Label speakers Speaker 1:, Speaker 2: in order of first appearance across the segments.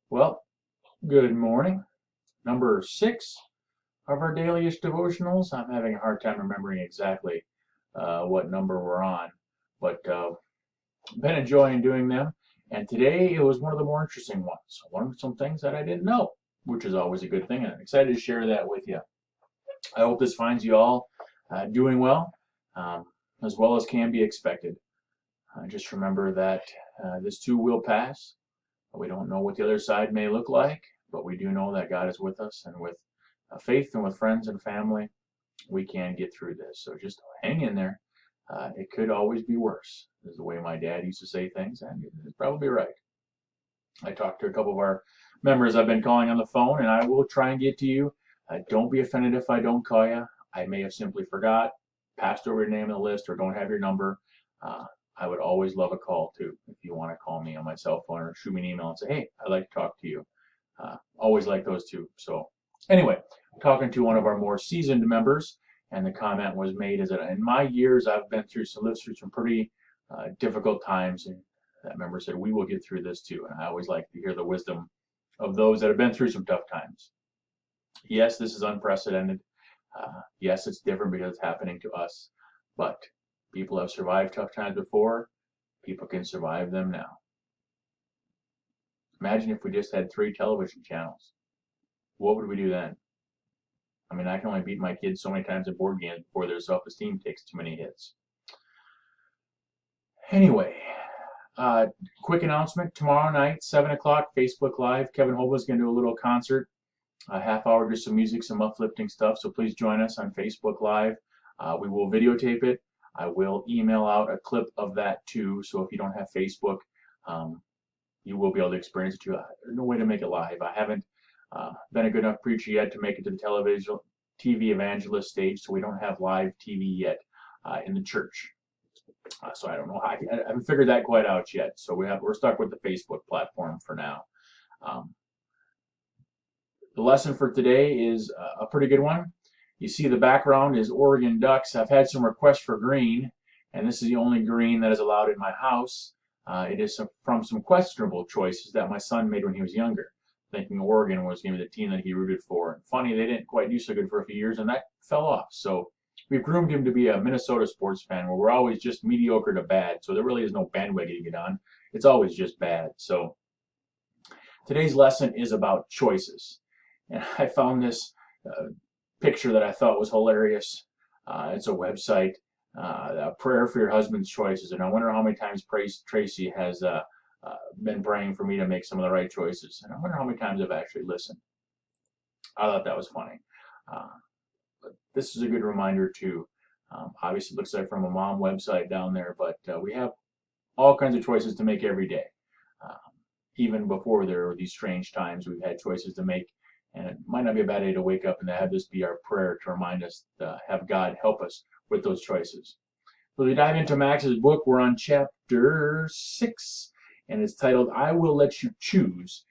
Speaker 1: Well, good morning. Number 6 of our Dailyish Devotionals. I'm having a hard time remembering exactly what number we're on, but been enjoying doing them. And today it was one of the more interesting ones. I learned some things that I didn't know, which is always a good thing, and I'm excited to share that with you. I hope this finds you all doing um, well as can be expected. Just remember that this too will pass. We don't know what the other side may look like, but we do know that God is with us, and with faith and with friends and family, we can get through this. So just hang in there. It could always be worse, is the way my dad used to say things, and he's probably right. I talked to a couple of our members I've been calling on the phone, and I will try and get to you. Don't be offended if I don't call you. I may have simply forgot, passed over your name on the list, or don't have your number. Uh, I would always love a call too if you want to call me on my cell phone or shoot me an email and say, hey, I'd like to talk to you. Always like those too. So anyway, talking to one of our more seasoned members, and the comment was made is that in my years I've been through lived through some pretty difficult times, and that member said we will get through this too. And I always like to hear the wisdom of those that have been through some tough times. Yes, this is unprecedented. Yes, it's different because it's happening to us, but people have survived tough times before. People can survive them now. Imagine if we just had 3 television channels. What would we do then? I mean, I can only beat my kids so many times at board games before their self-esteem takes too many hits. Anyway, quick announcement. Tomorrow night, 7 o'clock, Facebook Live. Kevin Holb's going to do a little concert, a half hour, just some music, some uplifting stuff. So please join us on Facebook Live. We will videotape it. I will email out a clip of that too. So if you don't have Facebook, you will be able to experience it too. There's no way to make it live. I haven't been a good enough preacher yet to make it to the television TV evangelist stage, so we don't have live TV yet in the church. So I don't know. I haven't figured that quite out yet. So we're stuck with the Facebook platform for now. Um, the lesson for today is a pretty good one. You see the background is Oregon Ducks. I've had some requests for green, and this is the only green that is allowed in my house. It is from some questionable choices that my son made when he was younger, thinking Oregon was going to be the team that he rooted for. And funny, they didn't quite do so good for a few years, and that fell off. So we've groomed him to be a Minnesota sports fan, where we're always just mediocre to bad. So there really is no bandwagon to get on. It's always just bad. So today's lesson is about choices. And I found this picture that I thought was hilarious. It's a website, a prayer for your husband's choices. And I wonder how many times Tracy has been praying for me to make some of the right choices. And I wonder how many times I've actually listened. I thought that was funny. But this is a good reminder too. Obviously, it looks like from a mom website down there, but we have all kinds of choices to make every day. Even before there were these strange times, we've had choices to make. And it might not be a bad day to wake up and to have this be our prayer to remind us to have God help us with those choices. So as we dive into Max's book, we're on chapter 6, and it's titled, I Will Let You Choose.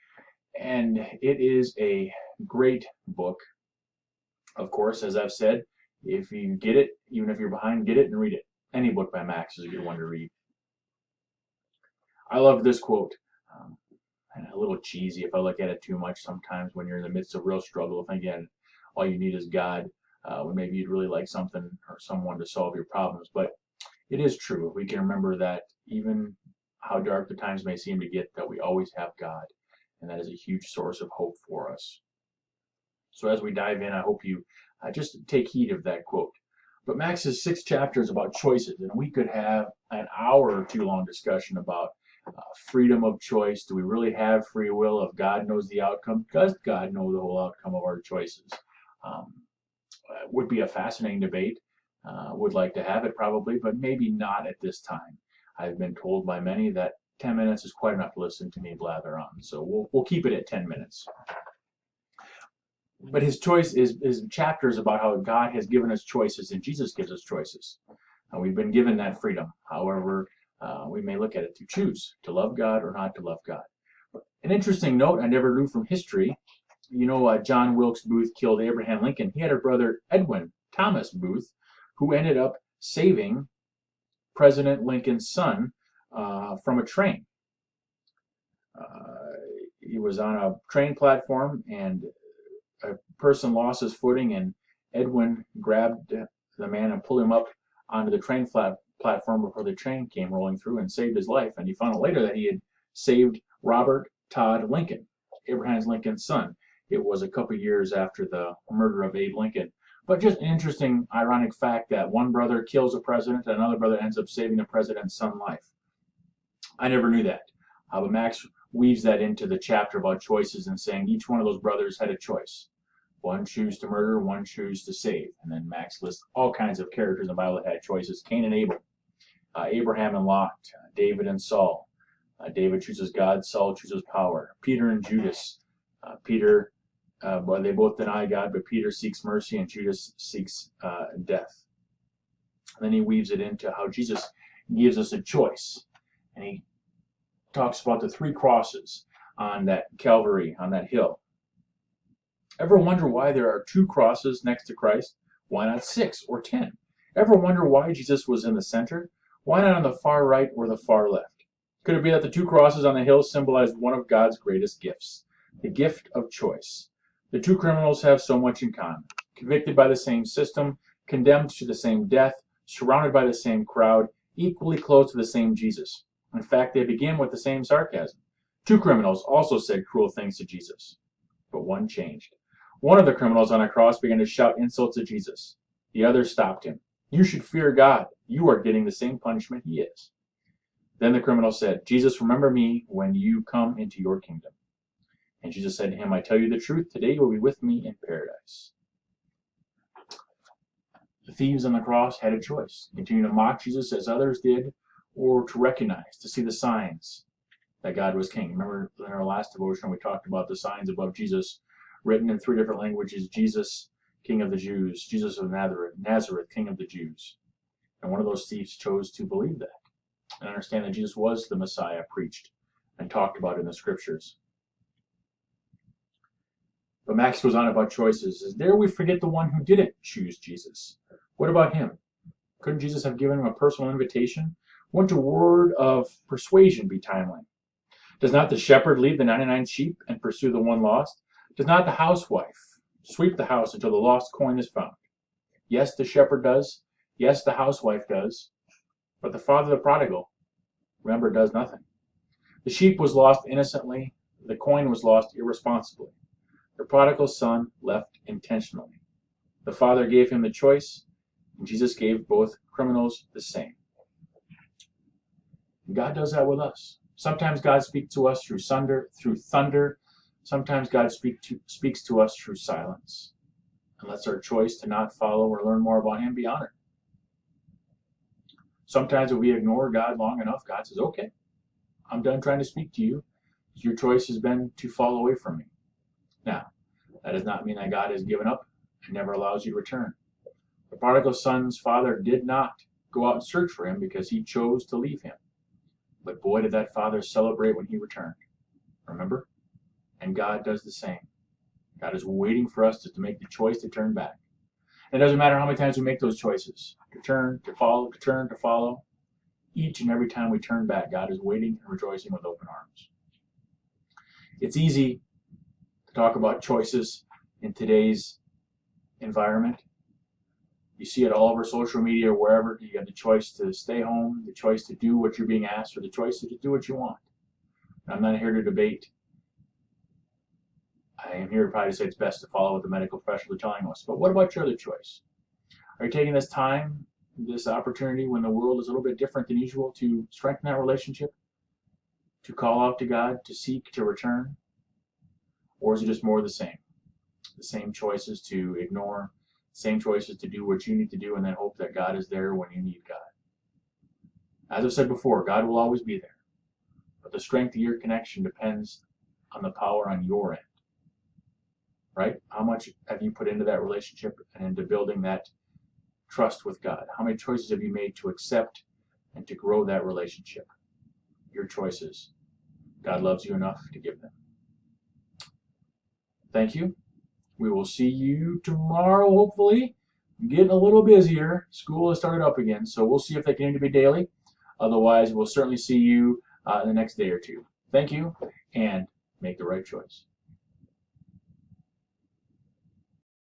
Speaker 1: And it is a great book. Of course, as I've said, if you get it, even if you're behind, get it and read it. Any book by Max is a good one to read. I love this quote. And a little cheesy if I look at it too much sometimes when you're in the midst of real struggle, thinking all you need is God, when maybe you'd really like something or someone to solve your problems. But it is true. We can remember that even how dark the times may seem to get, that we always have God, and that is a huge source of hope for us. So as we dive in, I hope you just take heed of that quote. But Max's 6 chapters about choices, and we could have an hour or two long discussion about freedom of choice. Do we really have free will if God knows the outcome? Does God know the whole outcome of our choices? Would be a fascinating debate. Would like to have it probably, but maybe not at this time. I've been told by many that 10 minutes is quite enough to listen to me blather on. So we'll keep it at 10 minutes. But his chapter is about how God has given us choices and Jesus gives us choices. We've been given that freedom. However, we may look at it to choose to love God or not to love God. An interesting note I never knew from history, John Wilkes Booth killed Abraham Lincoln. He had a brother, Edwin Thomas Booth, who ended up saving President Lincoln's son from a train. he was on a train platform, and a person lost his footing, and Edwin grabbed the man and pulled him up onto the train platform before the train came rolling through and saved his life. And he found out later that he had saved Robert Todd Lincoln, Abraham Lincoln's son. It was a couple years after the murder of Abe Lincoln. But just an interesting, ironic fact that one brother kills a president and another brother ends up saving the president's son's life. I never knew that. But Max weaves that into the chapter about choices and saying each one of those brothers had a choice. One chose to murder, one chose to save. And then Max lists all kinds of characters in the Bible that had choices. Cain and Abel, Abraham and Lot, David and Saul. David chooses God, Saul chooses power. Peter and Judas. Peter, they both deny God, but Peter seeks mercy and Judas seeks death. And then he weaves it into how Jesus gives us a choice. And he talks about the 3 crosses on that Calvary, on that hill. Ever wonder why there are 2 crosses next to Christ? Why not 6 or 10? Ever wonder why Jesus was in the center? Why not on the far right or the far left? Could it be that the 2 crosses on the hill symbolized one of God's greatest gifts, the gift of choice? The 2 criminals have so much in common. Convicted by the same system, condemned to the same death, surrounded by the same crowd, equally close to the same Jesus. In fact, they begin with the same sarcasm. 2 criminals also said cruel things to Jesus, but one changed. One of the criminals on a cross began to shout insults at Jesus. The other stopped him. You should fear God. You are getting the same punishment he is. Then the criminal said, Jesus, remember me when you come into your kingdom. And Jesus said to him, I tell you the truth, today you will be with me in paradise. The thieves on the cross had a choice: continue to mock Jesus as others did, or to recognize, to see the signs that God was king. Remember in our last devotion we talked about the signs above Jesus written in 3 different languages: Jesus, King of the Jews; Jesus of Nazareth, King of the Jews. And one of those thieves chose to believe that and understand that Jesus was the Messiah preached and talked about in the scriptures. But Max goes on about choices. As dare we forget the one who didn't choose Jesus? What about him? Couldn't Jesus have given him a personal invitation? Wouldn't a word of persuasion be timely? Does not the shepherd leave the 99 sheep and pursue the one lost? Does not the housewife sweep the house until the lost coin is found? Yes, the shepherd does. Yes, the housewife does. But the father of the prodigal, remember, does nothing. The sheep was lost innocently. The coin was lost irresponsibly. The prodigal son left intentionally. The father gave him the choice, and Jesus gave both criminals the same. And God does that with us. Sometimes God speaks to us through thunder. Sometimes God speaks to us through silence. And lets our choice to not follow or learn more about him be honored. Sometimes if we ignore God long enough, God says, okay, I'm done trying to speak to you. Your choice has been to fall away from me. Now, that does not mean that God has given up and never allows you to return. The prodigal son's father did not go out and search for him because he chose to leave him. But boy, did that father celebrate when he returned. Remember? And God does the same. God is waiting for us to make the choice to turn back. And it doesn't matter how many times we make those choices. To turn, to follow, to turn, to follow. Each and every time we turn back, God is waiting and rejoicing with open arms. It's easy to talk about choices in today's environment. You see it all over social media or wherever. You have the choice to stay home, the choice to do what you're being asked, or the choice to do what you want. And I'm not here to debate. I am here probably to say it's best to follow what the medical professionals are telling us. But what about your other choice? Are you taking this time, this opportunity when the world is a little bit different than usual to strengthen that relationship? To call out to God, to seek, to return? Or is it just more of the same? The same choices to ignore, same choices to do what you need to do and then hope that God is there when you need God. As I've said before, God will always be there. But the strength of your connection depends on the power on your end. Right? How much have you put into that relationship and into building that trust with God? How many choices have you made to accept and to grow that relationship? Your choices. God loves you enough to give them. Thank you. We will see you tomorrow, hopefully. I'm getting a little busier. School has started up again, so we'll see if they continue to be daily. Otherwise, we'll certainly see you in the next day or two. Thank you, and make the right choice.